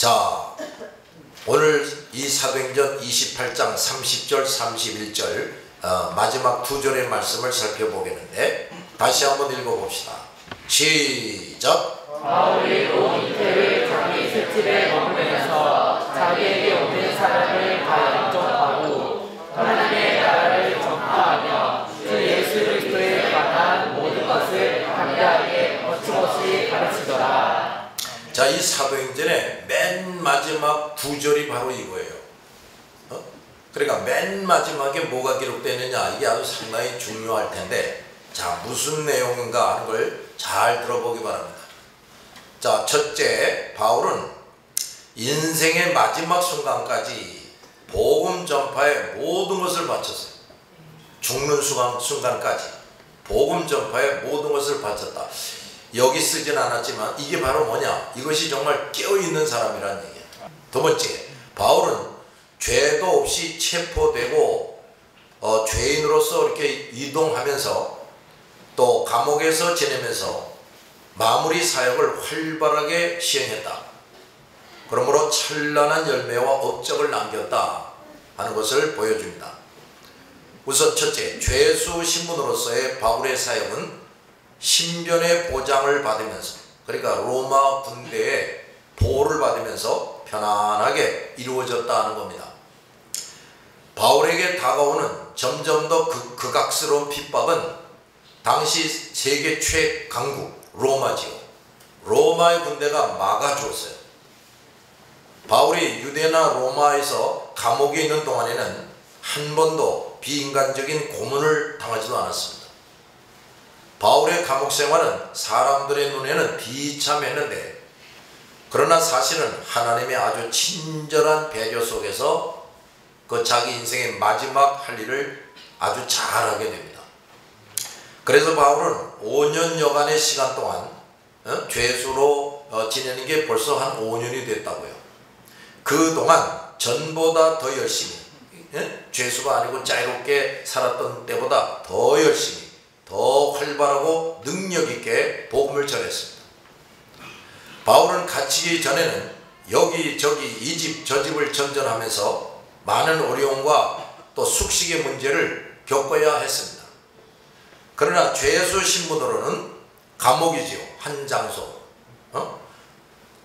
자, 오늘 이 사도행전 28장 30절 31절 마지막 두 절의 말씀을 살펴보겠는데 다시 한번 읽어봅시다. 시작. 바울이 온 이태를 자기 셋집에 머무르면서 자기에게 오는 사람을 다 영접하고 하나님의 나라를 전파하며 주 예수 그리스도에 관한 모든 것을 담대하게 거침없이 가르치더라. 자, 이 사도행전의 맨 마지막 두 절이 바로 이거예요. 그러니까 맨 마지막에 뭐가 기록되느냐, 이게 아주 상당히 중요할 텐데, 자, 무슨 내용인가 하는 걸 잘 들어보기 바랍니다. 자, 첫째, 바울은 인생의 마지막 순간까지 복음 전파에 모든 것을 바쳤어요. 죽는 순간까지 복음 전파에 모든 것을 바쳤다. 여기 쓰진 않았지만 이게 바로 뭐냐, 이것이 정말 깨어있는 사람이라는 얘기예요. 두 번째, 바울은 죄도 없이 체포되고 죄인으로서 이렇게 이동하면서 또 감옥에서 지내면서 마무리 사역을 활발하게 시행했다. 그러므로 찬란한 열매와 업적을 남겼다 하는 것을 보여줍니다. 우선 첫째, 죄수 신분으로서의 바울의 사역은 신변의 보장을 받으면서, 그러니까 로마 군대의 보호를 받으면서 편안하게 이루어졌다 하는 겁니다. 바울에게 다가오는 점점 더 극악스러운 핍박은 당시 세계 최강국 로마지요. 로마의 군대가 막아주었어요. 바울이 유대나 로마에서 감옥에 있는 동안에는 한 번도 비인간적인 고문을 당하지도 않았습니다. 바울의 감옥 생활은 사람들의 눈에는 비참했는데, 그러나 사실은 하나님의 아주 친절한 배려 속에서 그 자기 인생의 마지막 할 일을 아주 잘하게 됩니다. 그래서 바울은 5년여간의 시간 동안 죄수로 지내는 게 벌써 한 5년이 됐다고요. 그동안 전보다 더 열심히, 죄수가 아니고 자유롭게 살았던 때보다 더 열심히, 더 활발하고 능력있게 복음을 전했습니다. 바울은 갇히기 전에는 여기저기 이 집 저 집을 전전하면서 많은 어려움과 또 숙식의 문제를 겪어야 했습니다. 그러나 죄수 신분으로는 감옥이지요. 한 장소,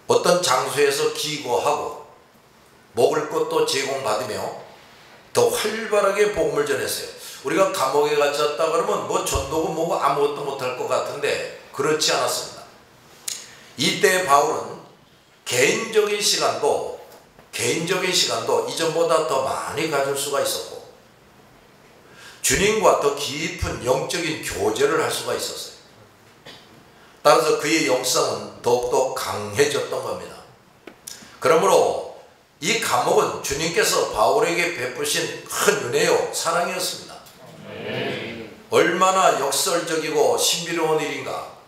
어떤 장소에서 기거하고 먹을 것도 제공받으며 더 활발하게 복음을 전했어요. 우리가 감옥에 갇혔다 그러면 뭐 전도고 뭐고 아무것도 못할 것 같은데 그렇지 않았습니다. 이때 바울은 개인적인 시간도 이전보다 더 많이 가질 수가 있었고, 주님과 더 깊은 영적인 교제를 할 수가 있었어요. 따라서 그의 영성은 더욱더 강해졌던 겁니다. 그러므로 이 감옥은 주님께서 바울에게 베푸신 큰 은혜요, 사랑이었습니다. 얼마나 역설적이고 신비로운 일인가.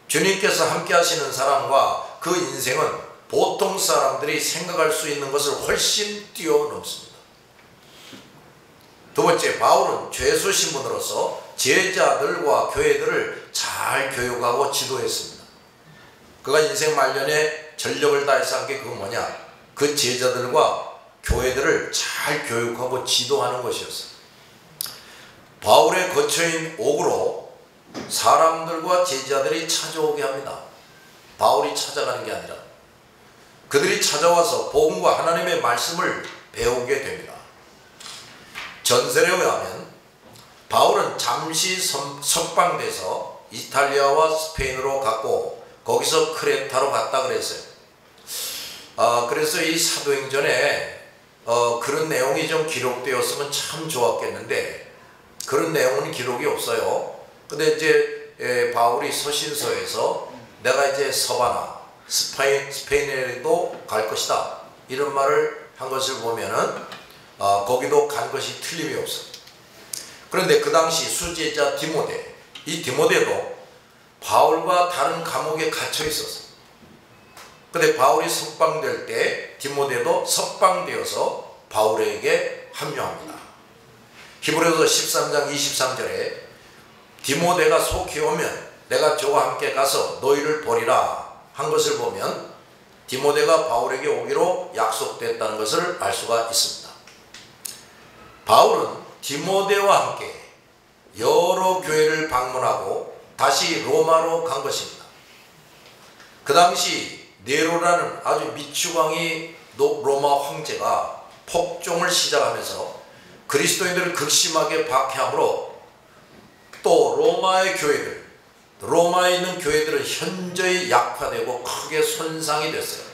주님께서 함께 하시는 사람과 그 인생은 보통 사람들이 생각할 수 있는 것을 훨씬 뛰어넘습니다. 두 번째, 바울은 죄수 신분으로서 제자들과 교회들을 잘 교육하고 지도했습니다. 그가 인생 말년에 전력을 다해서 한 게 그건 뭐냐, 그 제자들과 교회들을 잘 교육하고 지도하는 것이었어요. 바울의 거처인 옥으로 사람들과 제자들이 찾아오게 합니다. 바울이 찾아가는 게 아니라 그들이 찾아와서 복음과 하나님의 말씀을 배우게 됩니다. 전설에 의하면 바울은 잠시 석방돼서 이탈리아와 스페인으로 갔고 거기서 크레타로 갔다 그랬어요. 그래서 이 사도행전에 그런 내용이 좀 기록되었으면 참 좋았겠는데 그런 내용은 기록이 없어요. 근데 이제 바울이 서신서에서 내가 이제 서바나 스페인에도 갈 것이다 이런 말을 한 것을 보면은 거기도 간 것이 틀림이 없어요. 그런데 그 당시 수제자 디모데, 이 디모데도 바울과 다른 감옥에 갇혀 있었어요. 근데 바울이 석방될 때 디모데도 석방되어서 바울에게 합류합니다. 히브리서 13장 23절에 디모데가 속히 오면 내가 저와 함께 가서 너희를 보리라 한 것을 보면 디모데가 바울에게 오기로 약속됐다는 것을 알 수가 있습니다. 바울은 디모데와 함께 여러 교회를 방문하고 다시 로마로 간 것입니다. 그 당시 네로라는 아주 미추광이 로마 황제가 폭종을 시작하면서 그리스도인들을 극심하게 박해함으로 또 로마의 교회들, 로마에 있는 교회들은 현저히 약화되고 크게 손상이 됐어요.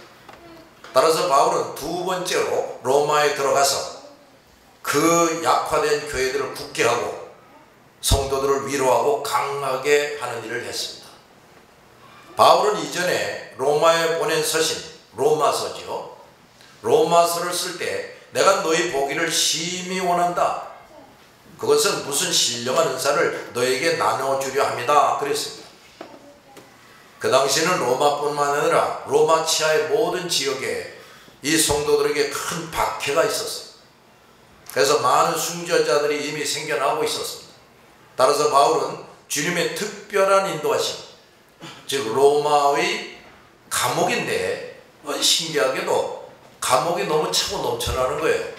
따라서 바울은 두 번째로 로마에 들어가서 그 약화된 교회들을 굳게 하고 성도들을 위로하고 강하게 하는 일을 했습니다. 바울은 이전에 로마에 보낸 서신, 로마서지요. 로마서를 쓸 때 내가 너희 보기를 심히 원한다. 그것은 무슨 신령한 은사를 너에게 나눠주려 합니다. 그랬습니다. 그 당시에는 로마뿐만 아니라 로마 치하의 모든 지역에 이 성도들에게 큰 박해가 있었어요. 그래서 많은 순교자들이 이미 생겨나고 있었습니다. 따라서 바울은 주님의 특별한 인도하심, 즉 로마의 감옥인데 신기하게도 감옥이 너무 차고 넘쳐나는 거예요.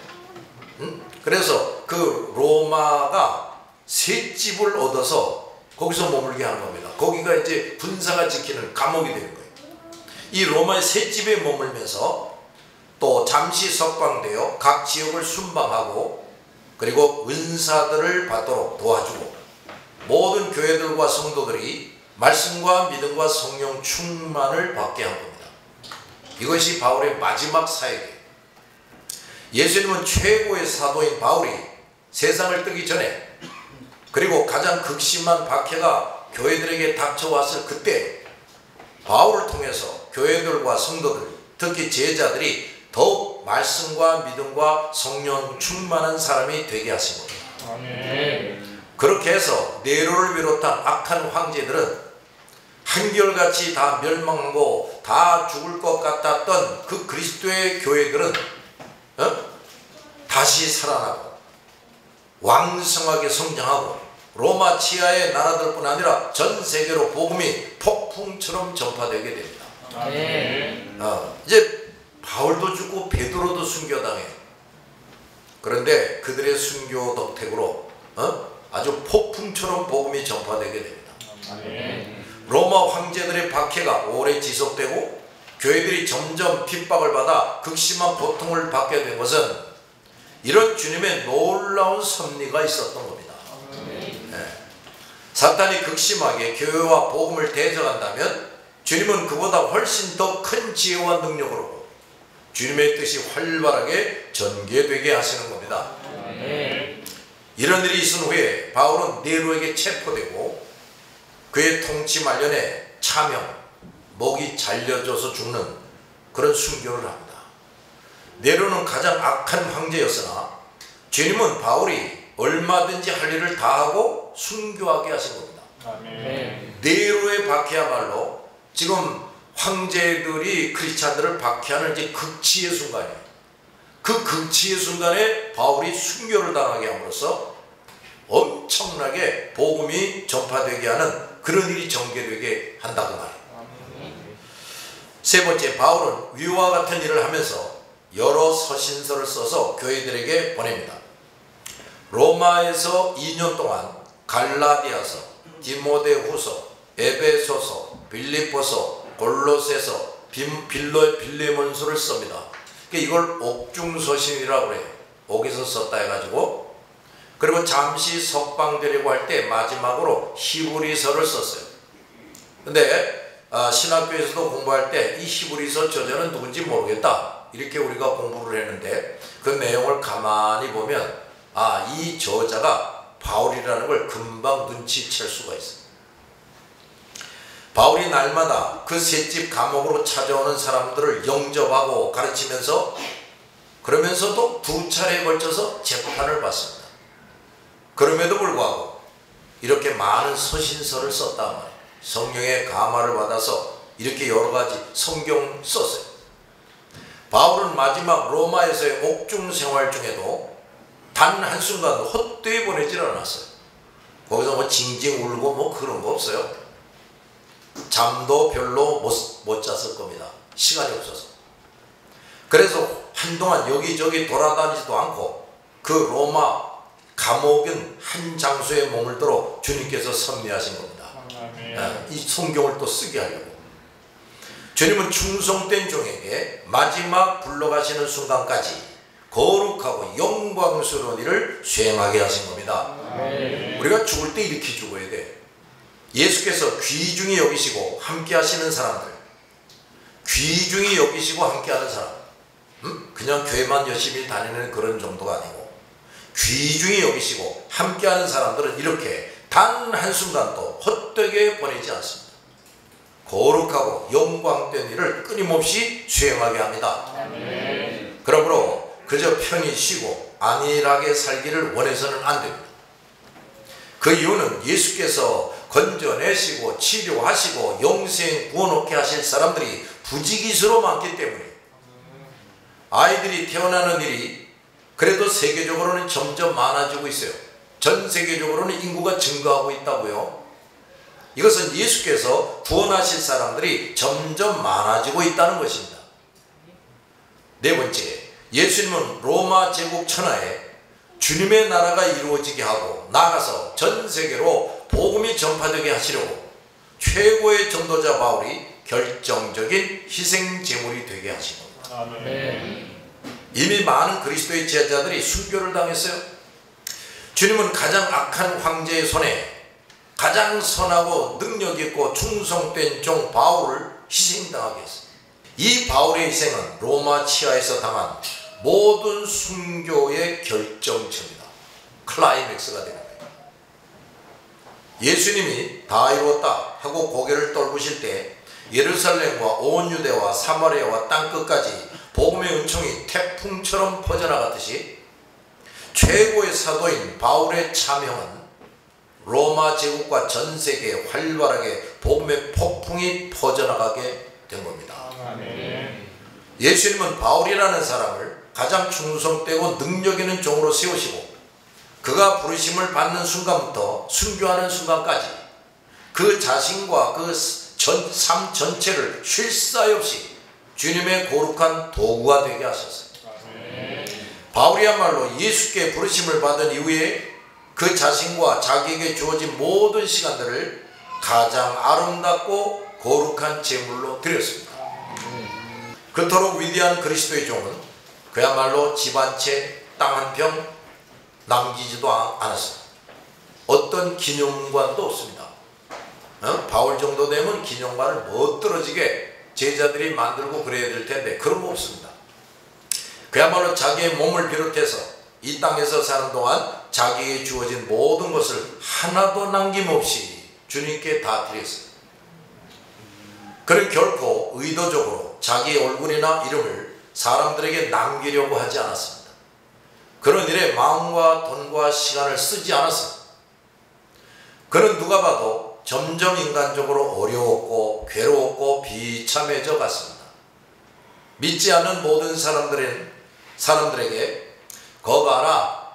그래서 그 로마가 새 집을 얻어서 거기서 머물게 하는 겁니다. 거기가 이제 군사가 지키는 감옥이 되는 거예요. 이 로마의 새 집에 머물면서 또 잠시 석방되어 각 지역을 순방하고 그리고 은사들을 받도록 도와주고 모든 교회들과 성도들이 말씀과 믿음과 성령 충만을 받게 한 겁니다. 이것이 바울의 마지막 사역이에요. 예수님은 최고의 사도인 바울이 세상을 뜨기 전에 그리고 가장 극심한 박해가 교회들에게 닥쳐왔을 그때 바울을 통해서 교회들과 성도들, 특히 제자들이 더욱 말씀과 믿음과 성령 충만한 사람이 되게 하신 겁니다. 아멘. 그렇게 해서 네로를 비롯한 악한 황제들은 한결같이 다 멸망하고 다 죽을 것 같았던 그 그리스도의 교회들은 다시 살아나고 왕성하게 성장하고 로마 치하의 나라들뿐 아니라 전 세계로 복음이 폭풍처럼 전파되게 됩니다. 아멘. 이제 바울도 죽고 베드로도 순교당해요. 그런데 그들의 순교 덕택으로 아주 폭풍처럼 복음이 전파되게 됩니다. 아멘. 로마 황제들의 박해가 오래 지속되고 교회들이 점점 핍박을 받아 극심한 고통을 받게 된 것은 이런 주님의 놀라운 섭리가 있었던 겁니다. 사탄이 극심하게 교회와 복음을 대적한다면 주님은 그보다 훨씬 더 큰 지혜와 능력으로 주님의 뜻이 활발하게 전개되게 하시는 겁니다. 이런 일이 있은 후에 바울은 네로에게 체포되고 그의 통치 말년에 차명, 목이 잘려져서 죽는 그런 순교를 합니다. 네로는 가장 악한 황제였으나 주님은 바울이 얼마든지 할 일을 다하고 순교하게 하신 겁니다. 아멘. 네로의 박해야말로 지금 황제들이 크리스찬들을 박해하는 이제 극치의 순간이에요. 그 극치의 순간에 바울이 순교를 당하게 함으로써 엄청나게 복음이 전파되게 하는 그런 일이 전개되게 한다고 말해요. 세 번째, 바울은 위와 같은 일을 하면서 여러 서신서를 써서 교회들에게 보냅니다. 로마에서 2년 동안 갈라디아서, 디모데후서, 에베소서, 빌립보서, 골로새서, 빌레몬서를 씁니다. 이걸 옥중서신이라고 해요. 옥에서 썼다 해가지고. 그리고 잠시 석방되려고 할 때 마지막으로 히브리서를 썼어요. 근데 신학교에서도 공부할 때 이 히브리서 저자는 누군지 모르겠다, 이렇게 우리가 공부를 했는데 그 내용을 가만히 보면 이 저자가 바울이라는 걸 금방 눈치챌 수가 있어요. 바울이 날마다 그 셋집 감옥으로 찾아오는 사람들을 영접하고 가르치면서 그러면서도 2차례에 걸쳐서 재판을 받습니다. 그럼에도 불구하고 이렇게 많은 서신서를 썼단 말이에요. 성령의 감화를 받아서 이렇게 여러 가지 성경 썼어요. 바울은 마지막 로마에서의 옥중 생활 중에도 단 한순간도 헛되이 보내질 않았어요. 거기서 뭐 징징 울고 뭐 그런 거 없어요. 잠도 별로 못 잤을 겁니다. 시간이 없어서. 그래서 한동안 여기저기 돌아다니지도 않고 그 로마 감옥은 한 장소에 머물도록 주님께서 섭리하신 겁니다. 이 성경을 또 쓰게 하려고. 주님은 충성된 종에게 마지막 불러가시는 순간까지 거룩하고 영광스러운 일을 수행하게 하신 겁니다. 우리가 죽을 때 이렇게 죽어야 돼. 예수께서 귀중히 여기시고 함께 하시는 사람들, 귀중히 여기시고 함께 하는 사람, 그냥 교회만 열심히 다니는 그런 정도가 아니고 귀중히 여기시고 함께 하는 사람들은 이렇게 단 한순간도 헛되게 보내지 않습니다. 거룩하고 영광된 일을 끊임없이 수행하게 합니다. 그러므로 그저 편히 쉬고 안일하게 살기를 원해서는 안 됩니다. 그 이유는 예수께서 건져내시고 치료하시고 영생 구원얻게 하실 사람들이 부지기수로 많기 때문에 아이들이 태어나는 일이 그래도 세계적으로는 점점 많아지고 있어요. 전 세계적으로는 인구가 증가하고 있다고요. 이것은 예수께서 구원하실 사람들이 점점 많아지고 있다는 것입니다. 네 번째, 예수님은 로마 제국 천하에 주님의 나라가 이루어지게 하고 나아가서 전 세계로 복음이 전파되게 하시려고 최고의 전도자 바울이 결정적인 희생 제물이 되게 하신 겁니다. 이미 많은 그리스도의 제자들이 순교를 당했어요. 주님은 가장 악한 황제의 손에 가장 선하고 능력있고 충성된 종 바울을 희생당하게 했어요. 이 바울의 희생은 로마 치하에서 당한 모든 순교의 결정체입니다. 클라이맥스가 되는 거예요. 예수님이 다 이루었다 하고 고개를 떨구실 때 예루살렘과 온 유대와 사마리아와 땅끝까지 복음의 은총이 태풍처럼 퍼져나갔듯이 최고의 사도인 바울의 참여는 로마 제국과 전 세계에 활발하게 복음의 폭풍이 퍼져나가게 된 겁니다. 예수님은 바울이라는 사람을 가장 충성되고 능력 있는 종으로 세우시고 그가 부르심을 받는 순간부터 순교하는 순간까지 그 자신과 그 삶 전체를 쉴 사이 없이 주님의 거룩한 도구가 되게 하셨어요. 바울이야말로 예수께 부르심을 받은 이후에 그 자신과 자기에게 주어진 모든 시간들을 가장 아름답고 거룩한 제물로 드렸습니다. 그토록 위대한 그리스도의 종은 그야말로 집 한 채, 땅 한 평 남기지도 않았습니다. 어떤 기념관도 없습니다. 바울 정도 되면 기념관을 멋들어지게 제자들이 만들고 그래야 될 텐데 그런 거 없습니다. 그야말로 자기의 몸을 비롯해서 이 땅에서 사는 동안 자기에게 주어진 모든 것을 하나도 남김없이 주님께 다 드렸어요. 그는 결코 의도적으로 자기의 얼굴이나 이름을 사람들에게 남기려고 하지 않았습니다. 그런 일에 마음과 돈과 시간을 쓰지 않았습니다. 그는 누가 봐도 점점 인간적으로 어려웠고 괴로웠고 비참해져 갔습니다. 믿지 않는 모든 사람들에게 거 봐라,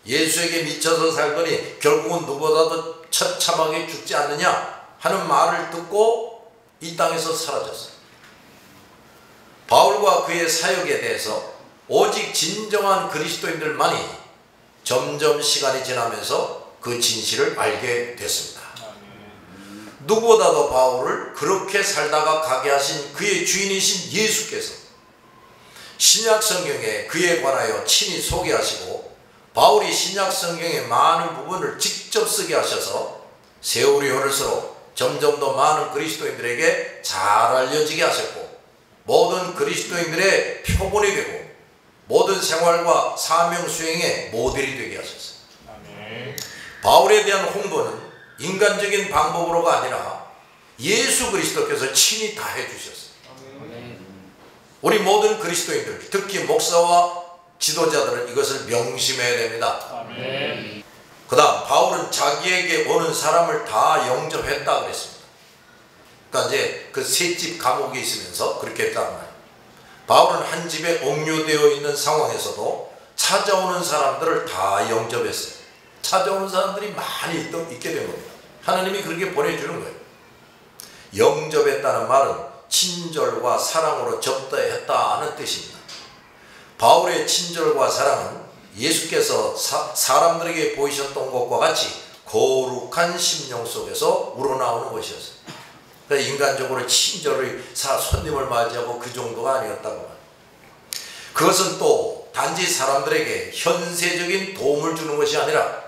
예수에게 미쳐서 살더니 결국은 누구보다도 처참하게 죽지 않느냐 하는 말을 듣고 이 땅에서 사라졌어요. 바울과 그의 사역에 대해서 오직 진정한 그리스도인들만이 점점 시간이 지나면서 그 진실을 알게 됐습니다. 누구보다도 바울을 그렇게 살다가 가게 하신 그의 주인이신 예수께서 신약 성경에 그에 관하여 친히 소개하시고 바울이 신약 성경의 많은 부분을 직접 쓰게 하셔서 세월이 흐를수록 점점 더 많은 그리스도인들에게 잘 알려지게 하셨고 모든 그리스도인들의 표본이 되고 모든 생활과 사명 수행의 모델이 되게 하셨어요. 바울에 대한 홍보는 인간적인 방법으로가 아니라 예수 그리스도께서 친히 다 해주셨어요. 우리 모든 그리스도인들, 특히 목사와 지도자들은 이것을 명심해야 됩니다. 그 다음 바울은 자기에게 오는 사람을 다 영접했다 그랬습니다. 그러니까 이제 그 세 집 감옥에 있으면서 그렇게 했단 말이에요. 바울은 한 집에 옥류되어 있는 상황에서도 찾아오는 사람들을 다 영접했어요. 찾아오는 사람들이 많이 있게 된 겁니다. 하나님이 그렇게 보내주는 거예요. 영접했다는 말은 친절과 사랑으로 접대했다는 뜻입니다. 바울의 친절과 사랑은 예수께서 사람들에게 보이셨던 것과 같이 거룩한 심령 속에서 우러나오는 것이었어요. 그러니까 인간적으로 친절히 손님을 맞이하고 그 정도가 아니었다고 합니다. 그것은 또 단지 사람들에게 현세적인 도움을 주는 것이 아니라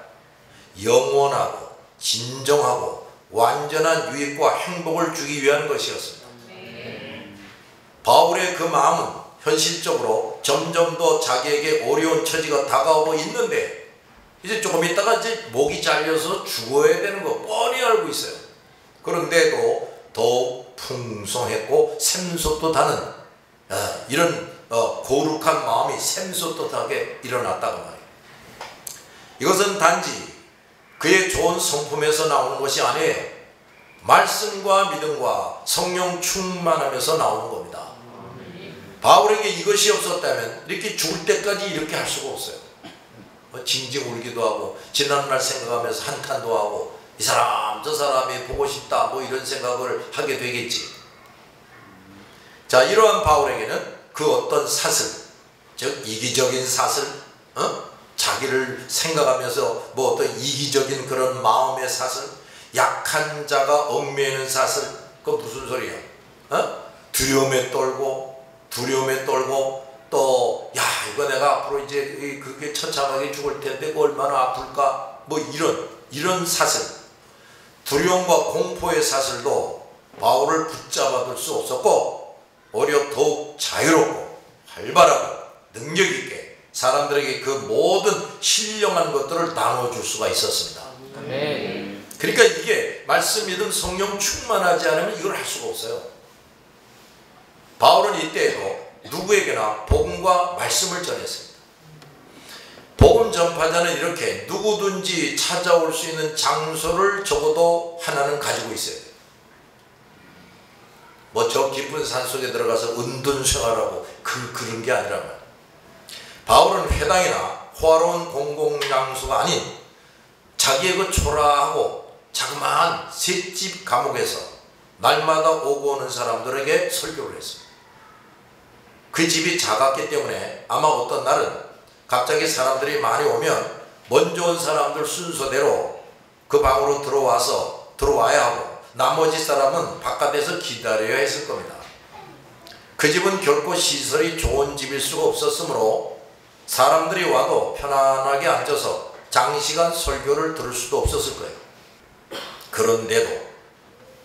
영원하고 진정하고 완전한 유익과 행복을 주기 위한 것이었습니다. 바울의 그 마음은 현실적으로 점점 더 자기에게 어려운 처지가 다가오고 있는데 이제 조금 있다가 이제 목이 잘려서 죽어야 되는 거 뻔히 알고 있어요. 그런데도 더욱 풍성했고 샘솟듯하는 이런 거룩한 마음이 샘솟듯하게 일어났다고 말해요. 이것은 단지 그의 좋은 성품에서 나오는 것이 아니에요. 말씀과 믿음과 성령 충만하면서 나오는 겁니다. 바울에게 이것이 없었다면 이렇게 죽을 때까지 이렇게 할 수가 없어요. 징징 울기도 하고 지난날 생각하면서 한탄도 하고 이 사람 저 사람이 보고 싶다 뭐 이런 생각을 하게 되겠지. 자, 이러한 바울에게는 그 어떤 사슬, 즉 이기적인 사슬, 자기를 생각하면서 뭐 어떤 이기적인 그런 마음의 사슬, 약한 자가 얽매이는 사슬, 그건 무슨 소리야? 두려움에 떨고 또 야 이거 내가 앞으로 이제 그게 처참하게 죽을 텐데 그 얼마나 아플까 뭐 이런 사슬, 두려움과 공포의 사슬도 바울을 붙잡아둘 수 없었고 오히려 더욱 자유롭고 활발하고 능력있게 사람들에게 그 모든 신령한 것들을 나눠줄 수가 있었습니다. 그러니까 이게 말씀, 믿음, 성령 충만하지 않으면 이걸 할 수가 없어요. 바울은 이때에도 누구에게나 복음과 말씀을 전했습니다. 복음 전파자는 이렇게 누구든지 찾아올 수 있는 장소를 적어도 하나는 가지고 있어야 돼요. 뭐 저 깊은 산속에 들어가서 은둔 생활하고 그런 게 아니라 말이에요. 바울은 회당이나 호화로운 공공장소가 아닌 자기의 그 초라하고 자그마한 셋집 감옥에서 날마다 오고 오는 사람들에게 설교를 했습니다. 그 집이 작았기 때문에 아마 어떤 날은 갑자기 사람들이 많이 오면 먼저 온 사람들 순서대로 그 방으로 들어와야 하고 나머지 사람은 바깥에서 기다려야 했을 겁니다. 그 집은 결코 시설이 좋은 집일 수가 없었으므로 사람들이 와도 편안하게 앉아서 장시간 설교를 들을 수도 없었을 거예요. 그런데도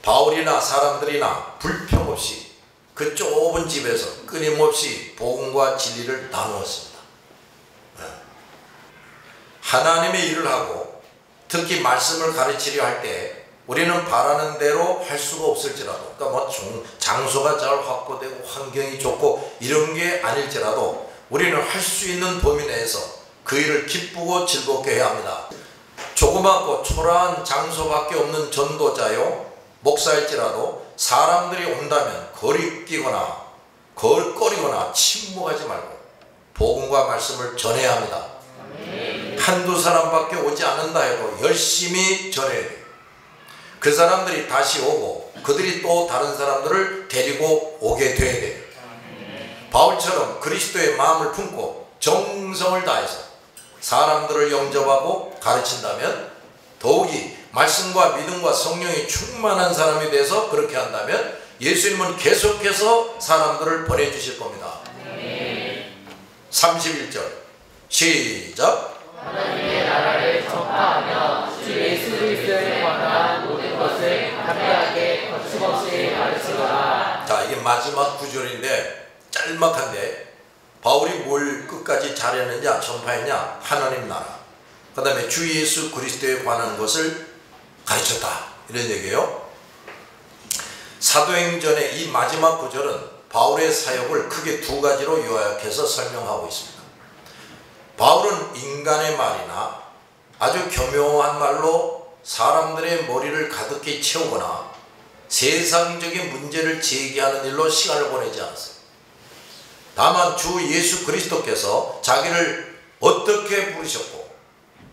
바울이나 사람들이나 불평 없이 그 좁은 집에서 끊임없이 복음과 진리를 나누었습니다. 하나님의 일을 하고 특히 말씀을 가르치려 할 때 우리는 바라는 대로 할 수가 없을지라도, 그러니까 뭐 장소가 잘 확보되고 환경이 좋고 이런 게 아닐지라도 우리는 할 수 있는 범위 내에서 그 일을 기쁘고 즐겁게 해야 합니다. 조그맣고 초라한 장소밖에 없는 전도자요 목사일지라도 사람들이 온다면 거리끼거나 거리거나 침묵하지 말고 복음과 말씀을 전해야 합니다. 한두 사람밖에 오지 않는다 해도 열심히 전해야 돼요. 그 사람들이 다시 오고 그들이 또 다른 사람들을 데리고 오게 돼야 돼요. 바울처럼 그리스도의 마음을 품고 정성을 다해서 사람들을 영접하고 가르친다면, 더욱이 말씀과 믿음과 성령이 충만한 사람이 돼서 그렇게 한다면 예수님은 계속해서 사람들을 보내주실 겁니다. 31절 시작. 하나님의 나라를 전파하며 주 예수 그리스도에 관한 모든 것을 담대하게 거침없이 가르치거라. 자, 이게 마지막 구절인데 짤막한데 바울이 뭘 끝까지 잘했느냐, 전파했냐? 하나님 나라, 그 다음에 주 예수 그리스도에 관한 것을 가르쳤다, 이런 얘기예요. 사도행전의 이 마지막 구절은 바울의 사역을 크게 두 가지로 요약해서 설명하고 있습니다. 바울은 인간의 말이나 아주 교묘한 말로 사람들의 머리를 가득히 채우거나 세상적인 문제를 제기하는 일로 시간을 보내지 않았어요. 다만 주 예수 그리스도께서 자기를 어떻게 부르셨고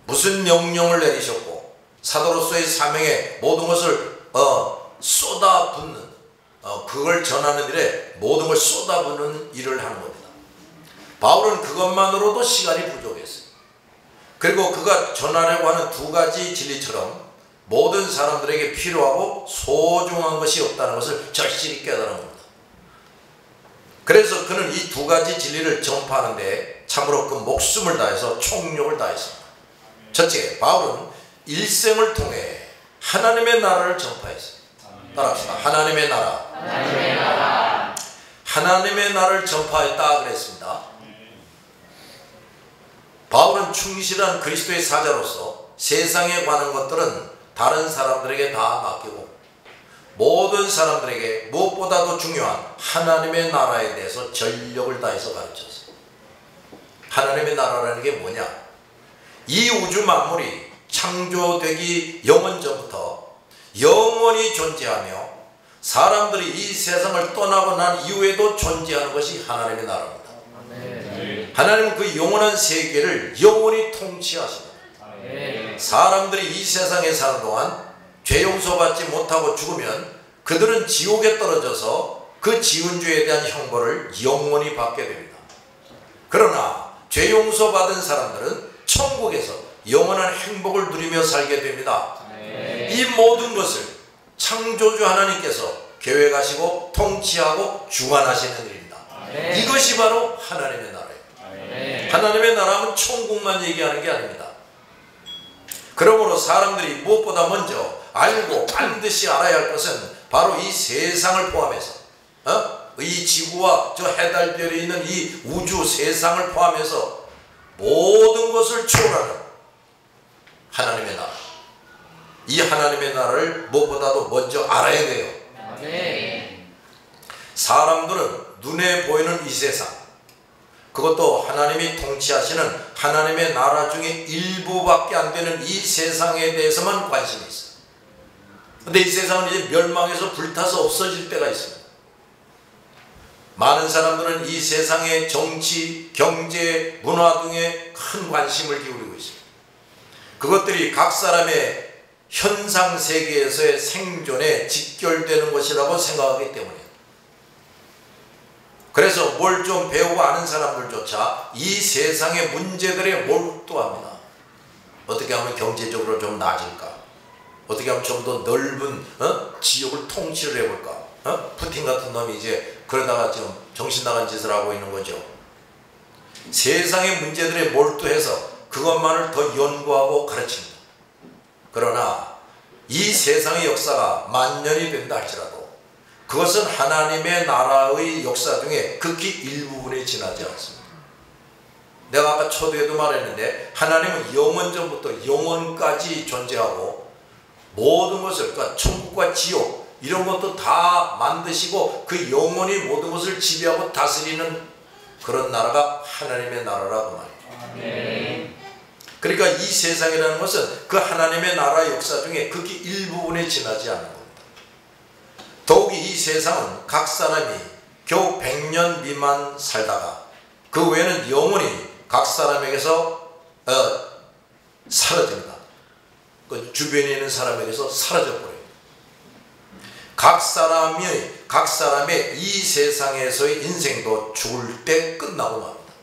무슨 명령을 내리셨고 사도로서의 사명에 모든 것을 쏟아붓는 그걸 전하는 일에 모든 걸 쏟아부는 일을 하는 겁니다. 바울은 그것만으로도 시간이 부족했어요. 그리고 그가 전하려고 하는 두 가지 진리처럼 모든 사람들에게 필요하고 소중한 것이 없다는 것을 절실히 깨달은 겁니다. 그래서 그는 이 두 가지 진리를 전파하는데 참으로 그 목숨을 다해서 총력을 다했습니다. 첫째, 바울은 일생을 통해 하나님의 나라를 전파했어요. 따라합시다. 하나님의 나라. 하나님의 나라. 하나님의 나라를 전파했다 그랬습니다. 바울은 충실한 그리스도의 사자로서 세상에 관한 것들은 다른 사람들에게 다 맡기고 모든 사람들에게 무엇보다도 중요한 하나님의 나라에 대해서 전력을 다해서 가르쳤어요. 하나님의 나라라는 게 뭐냐? 이 우주 만물이 창조되기 영원 전부터 영원히 존재하며 사람들이 이 세상을 떠나고 난 이후에도 존재하는 것이 하나님의 나라입니다. 하나님은 그 영원한 세계를 영원히 통치하십니다. 사람들이 이 세상에 사는 동안 죄 용서받지 못하고 죽으면 그들은 지옥에 떨어져서 그 지은 죄에 대한 형벌을 영원히 받게 됩니다. 그러나 죄 용서받은 사람들은 천국에서 영원한 행복을 누리며 살게 됩니다. 이 모든 것을 창조주 하나님께서 계획하시고 통치하고 주관하시는 일입니다. 이것이 바로 하나님의 나라예요. 하나님의 나라는 천국만 얘기하는 게 아닙니다. 그러므로 사람들이 무엇보다 먼저 알고 반드시 알아야 할 것은 바로 이 세상을 포함해서 이 지구와 저 해달별에 있는 이 우주 세상을 포함해서 모든 것을 초월하는 하나님의 나라. 이 하나님의 나라를 무엇보다도 먼저 알아야 돼요. 사람들은 눈에 보이는 이 세상, 그것도 하나님이 통치하시는 하나님의 나라 중에 일부밖에 안 되는 이 세상에 대해서만 관심이 있어요. 근데 이 세상은 이제 멸망해서 불타서 없어질 때가 있습니다. 많은 사람들은 이 세상의 정치, 경제, 문화 등에 큰 관심을 기울이고 있습니다. 그것들이 각 사람의 현상 세계에서의 생존에 직결되는 것이라고 생각하기 때문이에요. 그래서 뭘 좀 배우고 아는 사람들조차 이 세상의 문제들에 몰두합니다. 어떻게 하면 경제적으로 좀 나아질까? 어떻게 하면 좀 더 넓은 지역을 통치를 해볼까? 푸틴 같은 놈이 이제 그러다가 지금 정신 나간 짓을 하고 있는 거죠. 세상의 문제들에 몰두해서 그것만을 더 연구하고 가르칩니다. 그러나 이 세상의 역사가 만년이 된다 할지라도 그것은 하나님의 나라의 역사 중에 극히 일부분에 지나지 않습니다. 내가 아까 초두에도 말했는데 하나님은 영원전부터 영원까지 존재하고 모든 것을, 그러니까 천국과 지옥 이런 것도 다 만드시고 그 영원히 모든 것을 지배하고 다스리는 그런 나라가 하나님의 나라라고 말이에요. 그러니까 이 세상이라는 것은 그 하나님의 나라 역사 중에 극히 일부분에 지나지 않는 겁니다. 더욱이 이 세상은 각 사람이 겨우 100년 미만 살다가 그 외에는 영원히 각 사람에게서 사라집니다. 그 주변에 있는 사람에게서 사라져버려요. 각 사람의 이 세상에서의 인생도 죽을 때 끝나고 맙니다.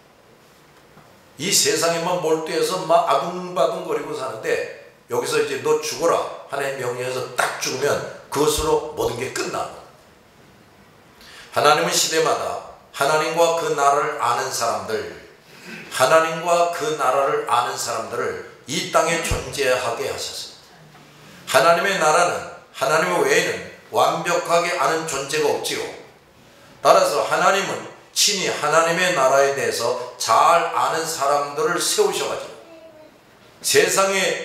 이 세상에만 몰두해서 막 아둥바둥거리고 사는데 여기서 이제 너 죽어라 하나님 명령해서 딱 죽으면 그것으로 모든 게 끝나는 거예요. 하나님은 시대마다 하나님과 그 나라를 아는 사람들, 하나님과 그 나라를 아는 사람들을 이 땅에 존재하게 하셨습니다. 하나님의 나라는 하나님 외에는 완벽하게 아는 존재가 없지요. 따라서 하나님은 친히 하나님의 나라에 대해서 잘 아는 사람들을 세우셔가지고 세상에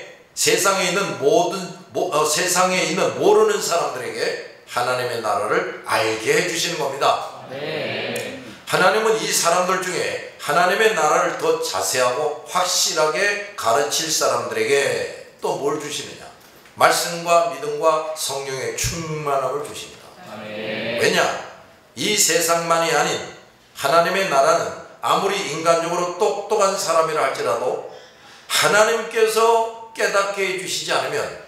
있는 모르는 사람들에게 하나님의 나라를 알게 해주시는 겁니다. 하나님은 이 사람들 중에 하나님의 나라를 더 자세하고 확실하게 가르칠 사람들에게 또 뭘 주시느냐? 말씀과 믿음과 성령의 충만함을 주십니다. 왜냐? 이 세상만이 아닌 하나님의 나라는 아무리 인간적으로 똑똑한 사람이라 할지라도 하나님께서 깨닫게 해주시지 않으면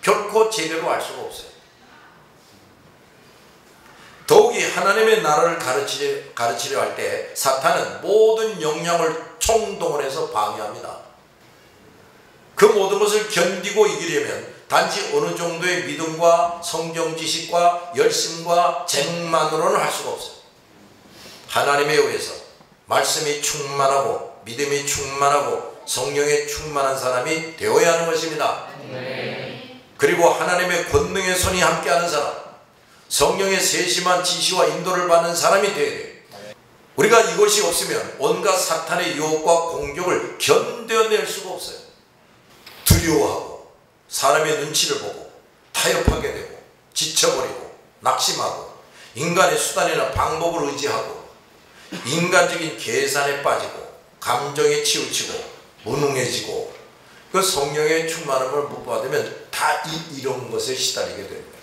결코 제대로 알 수가 없어요. 더욱이 하나님의 나라를 가르치려 할 때 사탄은 모든 역량을 총동원해서 방해합니다. 그 모든 것을 견디고 이기려면 단지 어느 정도의 믿음과 성경 지식과 열심과 쟁만으로는 할 수가 없어요. 하나님에 의해서 말씀이 충만하고 믿음이 충만하고 성령에 충만한 사람이 되어야 하는 것입니다. 그리고 하나님의 권능의 손이 함께하는 사람, 성령의 세심한 지시와 인도를 받는 사람이 되어야 돼요. 우리가 이것이 없으면 온갖 사탄의 유혹과 공격을 견뎌낼 수가 없어요. 두려워하고 사람의 눈치를 보고 타협하게 되고 지쳐버리고 낙심하고 인간의 수단이나 방법을 의지하고 인간적인 계산에 빠지고 감정에 치우치고 무능해지고 그 성령의 충만함을 못 받으면 다 이런 것에 시달리게 됩니다.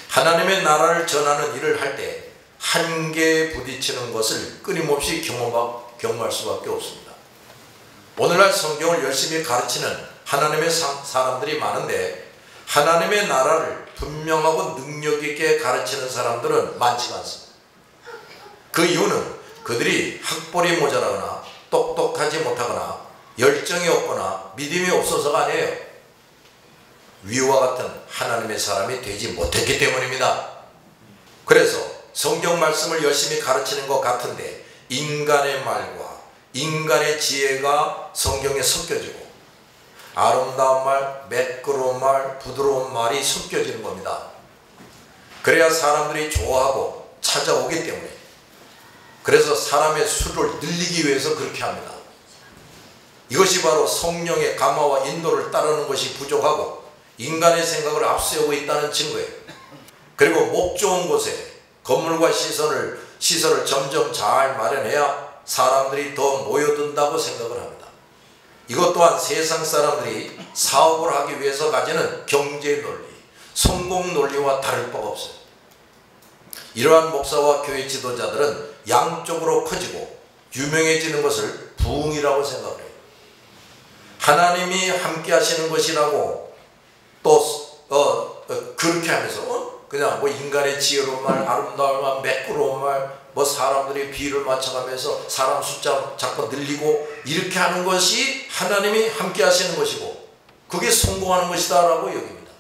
하나님의 나라를 전하는 일을 할 때 한계에 부딪히는 것을 끊임없이 경험할 수밖에 없습니다. 오늘날 성경을 열심히 가르치는 하나님의 사람들이 많은데 하나님의 나라를 분명하고 능력 있게 가르치는 사람들은 많지가 않습니다. 그 이유는 그들이 학벌이 모자라거나 똑똑하지 못하거나 열정이 없거나 믿음이 없어서가 아니에요. 위와 같은 하나님의 사람이 되지 못했기 때문입니다. 그래서 성경 말씀을 열심히 가르치는 것 같은데 인간의 말과 인간의 지혜가 성경에 섞여지고 아름다운 말, 매끄러운 말, 부드러운 말이 섞여지는 겁니다. 그래야 사람들이 좋아하고 찾아오기 때문에, 그래서 사람의 수를 늘리기 위해서 그렇게 합니다. 이것이 바로 성령의 감화와 인도를 따르는 것이 부족하고 인간의 생각을 앞세우고 있다는 증거예요. 그리고 목 좋은 곳에 건물과 시설을 점점 잘 마련해야 사람들이 더 모여든다고 생각을 합니다. 이것 또한 세상 사람들이 사업을 하기 위해서 가지는 경제 논리, 성공 논리와 다를 바가 없어요. 이러한 목사와 교회 지도자들은 양쪽으로 커지고 유명해지는 것을 부흥이라고 생각을 해요. 하나님이 함께 하시는 것이라고 또 그렇게 하면서 그냥 뭐 인간의 지혜로운 말, 아름다운 말, 매끄러운 말, 뭐 사람들이 비율을 맞춰가면서 사람 숫자 자꾸 늘리고 이렇게 하는 것이 하나님이 함께 하시는 것이고 그게 성공하는 것이다 라고 여깁니다.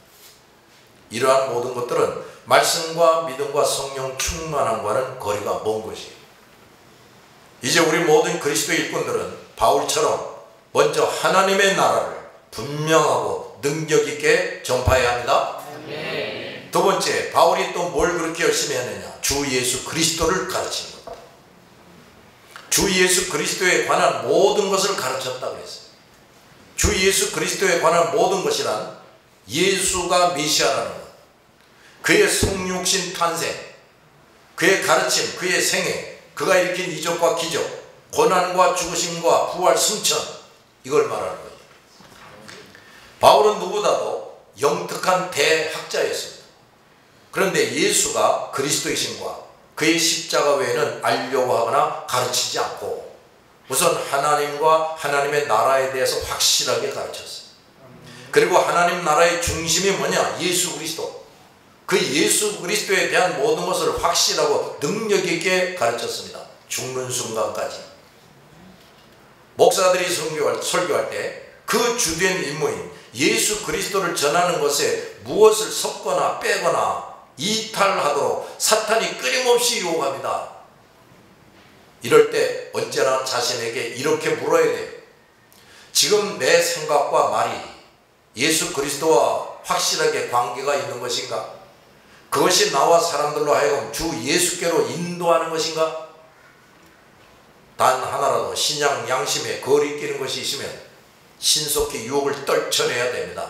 이러한 모든 것들은 말씀과 믿음과 성령 충만함과는 거리가 먼 것이에요. 이제 우리 모든 그리스도 일꾼들은 바울처럼 먼저 하나님의 나라를 분명하고 능력 있게 전파해야 합니다. 두 번째, 바울이 또 뭘 그렇게 열심히 했느냐? 주 예수 그리스도를 가르치는 겁니다. 주 예수 그리스도에 관한 모든 것을 가르쳤다고 그랬어요. 주 예수 그리스도에 관한 모든 것이란 예수가 메시아라는 것, 그의 성육신 탄생, 그의 가르침, 그의 생애, 그가 일으킨 이적과 기적, 고난과 죽으심과 부활 승천, 이걸 말하는 거예요. 바울은 누구보다도 영특한 대학자였습니다. 그런데 예수가 그리스도이신과 그의 십자가 외에는 알려고 하거나 가르치지 않고 우선 하나님과 하나님의 나라에 대해서 확실하게 가르쳤어요. 그리고 하나님 나라의 중심이 뭐냐? 예수 그리스도. 그 예수 그리스도에 대한 모든 것을 확실하고 능력 있게 가르쳤습니다. 죽는 순간까지. 목사들이 설교할 때 그 주된 임무인 예수 그리스도를 전하는 것에 무엇을 섞거나 빼거나 이탈하도록 사탄이 끊임없이 유혹합니다. 이럴 때 언제나 자신에게 이렇게 물어야 돼요. 지금 내 생각과 말이 예수 그리스도와 확실하게 관계가 있는 것인가? 그것이 나와 사람들로 하여금 주 예수께로 인도하는 것인가? 단 하나라도 신앙 양심에 거리끼는 것이 있으면 신속히 유혹을 떨쳐내야 됩니다.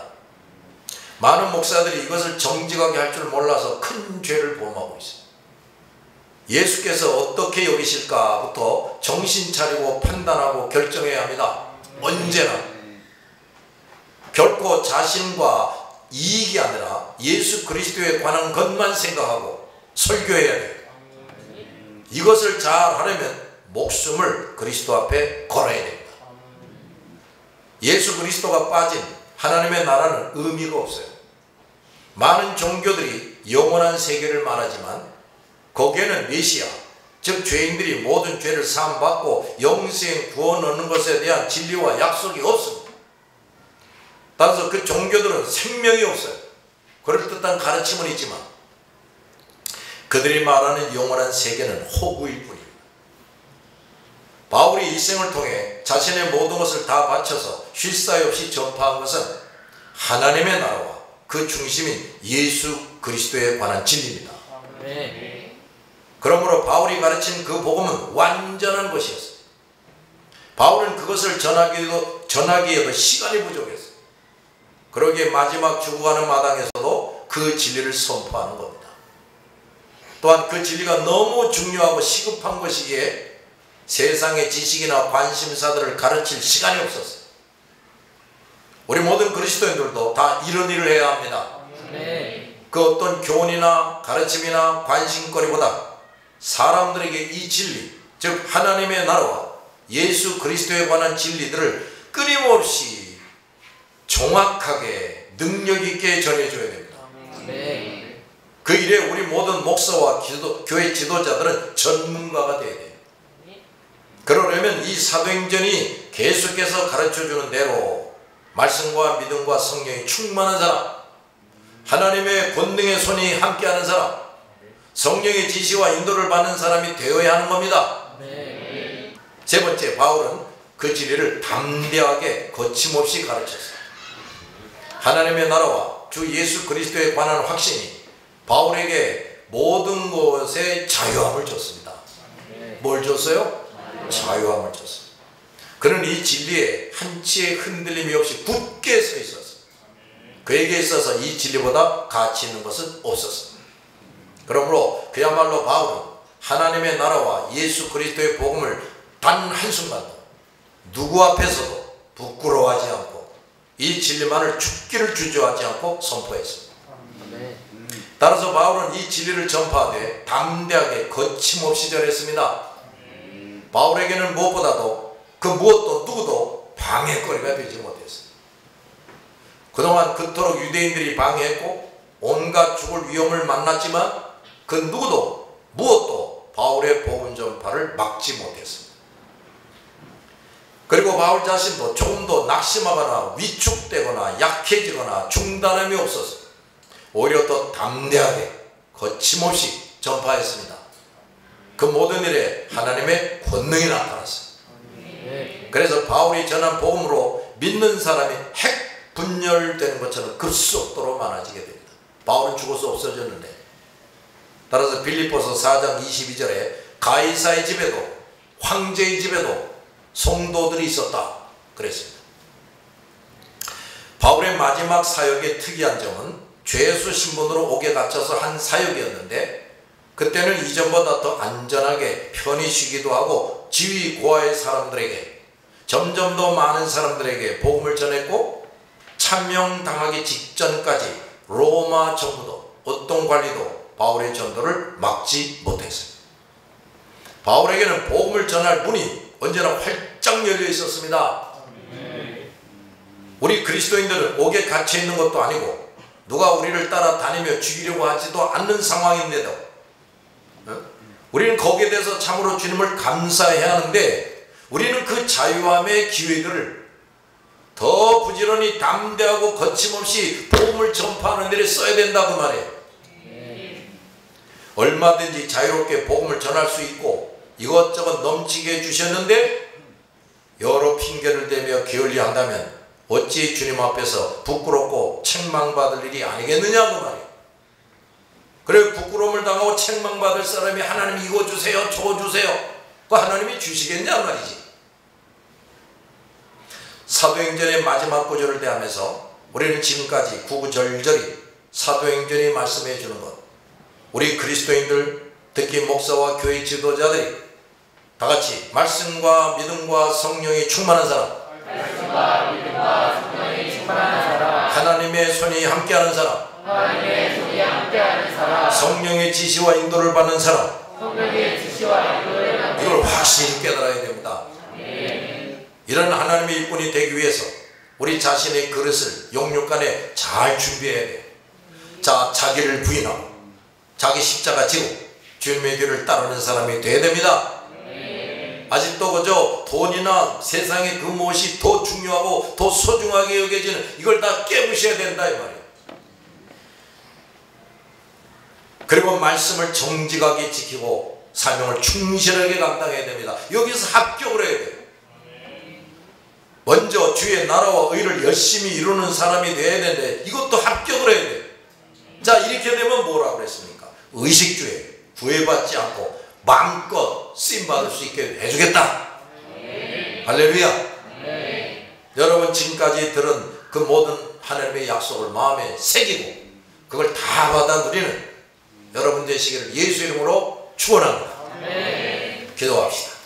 많은 목사들이 이것을 정직하게 할 줄 몰라서 큰 죄를 범하고 있어요. 예수께서 어떻게 여기실까부터 정신 차리고 판단하고 결정해야 합니다. 언제나. 결코 자신과 이익이 아니라 예수 그리스도에 관한 것만 생각하고 설교해야 돼요. 이것을 잘 하려면 목숨을 그리스도 앞에 걸어야 됩니다. 예수 그리스도가 빠진 하나님의 나라는 의미가 없어요. 많은 종교들이 영원한 세계를 말하지만 거기에는 메시아, 즉 죄인들이 모든 죄를 사함받고 영생 구원 얻는 것에 대한 진리와 약속이 없습니다. 따라서 그 종교들은 생명이 없어요. 그럴듯한 가르침은 있지만 그들이 말하는 영원한 세계는 호구일 뿐입니다. 바울이 일생을 통해 자신의 모든 것을 다 바쳐서 쉴 사이 없이 전파한 것은 하나님의 나라와 그 중심인 예수 그리스도에 관한 진리입니다. 그러므로 바울이 가르친 그 복음은 완전한 것이었어요. 바울은 그것을 전하기에도 시간이 부족했어요. 그러기에 마지막 죽어가는 마당에서도 그 진리를 선포하는 겁니다. 또한 그 진리가 너무 중요하고 시급한 것이기에 세상의 지식이나 관심사들을 가르칠 시간이 없었어요. 우리 모든 그리스도인들도 다 이런 일을 해야 합니다. 그 어떤 교훈이나 가르침이나 관심거리보다 사람들에게 이 진리, 즉 하나님의 나라와 예수 그리스도에 관한 진리들을 끊임없이 정확하게 능력 있게 전해줘야 됩니다. 그 일에 우리 모든 목사와 교회 지도자들은 전문가가 되어야 돼요. 그러려면 이 사도행전이 계속해서 가르쳐주는 대로 말씀과 믿음과 성령이 충만한 사람, 하나님의 권능의 손이 함께하는 사람, 성령의 지시와 인도를 받는 사람이 되어야 하는 겁니다. 세 번째, 바울은 그 진리를 담대하게 거침없이 가르쳤어요. 하나님의 나라와 주 예수 그리스도에 관한 확신이 바울에게 모든 것에 자유함을 줬습니다. 뭘 줬어요? 자유함을 줬어요. 그는 이 진리에 한치의 흔들림이 없이 굳게 서 있었어요. 그에게 있어서 이 진리보다 가치 있는 것은 없었습니다. 그러므로 그야말로 바울은 하나님의 나라와 예수 그리스도의 복음을 단 한순간도 누구 앞에서도 부끄러워하지 않고 이 진리만을 죽기를 주저하지 않고 선포했습니다. 따라서 바울은 이 진리를 전파하되 담대하게 거침없이 전했습니다. 바울에게는 무엇보다도 그 무엇도 누구도 방해거리가 되지 못했어요. 그동안 그토록 유대인들이 방해했고 온갖 죽을 위험을 만났지만 그 누구도 무엇도 바울의 복음 전파를 막지 못했습니다. 그리고 바울 자신도 조금도 낙심하거나 위축되거나 약해지거나 중단함이 없었어요. 오히려 더 담대하게 거침없이 전파했습니다. 그 모든 일에 하나님의 권능이 나타났어요. 그래서 바울이 전한 복음으로 믿는 사람이 핵 분열되는 것처럼 급속도로 많아지게 됩니다. 바울은 죽어서 없어졌는데, 따라서 빌립보서 4장 22절에 가이사의 집에도 황제의 집에도 성도들이 있었다 그랬습니다. 바울의 마지막 사역의 특이한 점은 죄수 신분으로 옥에 갇혀서 한 사역이었는데, 그때는 이전보다 더 안전하게 편히 쉬기도 하고 지위 고하의 사람들에게, 점점 더 많은 사람들에게 복음을 전했고, 참명당하기 직전까지 로마 정부도 어떤 관리도 바울의 전도를 막지 못했어요. 바울에게는 복음을 전할 문이 언제나 활짝 열려 있었습니다. 우리 그리스도인들은 옥에 갇혀 있는 것도 아니고 누가 우리를 따라다니며 죽이려고 하지도 않는 상황인데도 우리는 거기에 대해서 참으로 주님을 감사해야 하는데, 우리는 그 자유함의 기회들을 더 부지런히 담대하고 거침없이 복음을 전파하는 데를 써야 된다고 말해요. 얼마든지 자유롭게 복음을 전할 수 있고 이것저것 넘치게 해주셨는데 여러 핑계를 대며 게을리한다면 어찌 주님 앞에서 부끄럽고 책망받을 일이 아니겠느냐고 말이에요. 그래, 부끄러움을 당하고 책망받을 사람이 하나님 이거 주세요 저거 주세요, 그 하나님이 주시겠냐 말이지. 사도행전의 마지막 구절을 대하면서 우리는 지금까지 구구절절히 사도행전이 말씀해 주는 것, 우리 그리스도인들, 특히 목사와 교회 지도자들이 다같이 말씀과 믿음과 성령이 충만한 사람, 하나님의 손이 함께하는 사람, 성령의 지시와 인도를 받는 사람, 이걸 확실히 깨달아야 됩니다. 이런 하나님의 일꾼이 되기 위해서 우리 자신의 그릇을 영육간에 잘 준비해야 돼요. 자, 자기를 부인하고 자기 십자가 지고 주님의 길을 따르는 사람이 돼야 됩니다. 아직도 그저 돈이나 세상의 그 무엇이 더 중요하고 더 소중하게 여겨지는 이걸 다 깨부셔야 된다 이 말이에요. 그리고 말씀을 정직하게 지키고 사명을 충실하게 감당해야 됩니다. 여기서 합격을 해야 돼요. 먼저 주의 나라와 의를 열심히 이루는 사람이 돼야 되는데 이것도 합격을 해야 돼요. 자, 이렇게 되면 뭐라고 그랬습니까? 의식주에 구애받지 않고 마음껏 쓰임받을 수 있게 해주겠다. 할렐루야. 여러분 지금까지 들은 그 모든 하나님의 약속을 마음에 새기고 그걸 다 받아 누리는 여러분 되시기를 예수 이름으로 축원합니다. 기도합시다.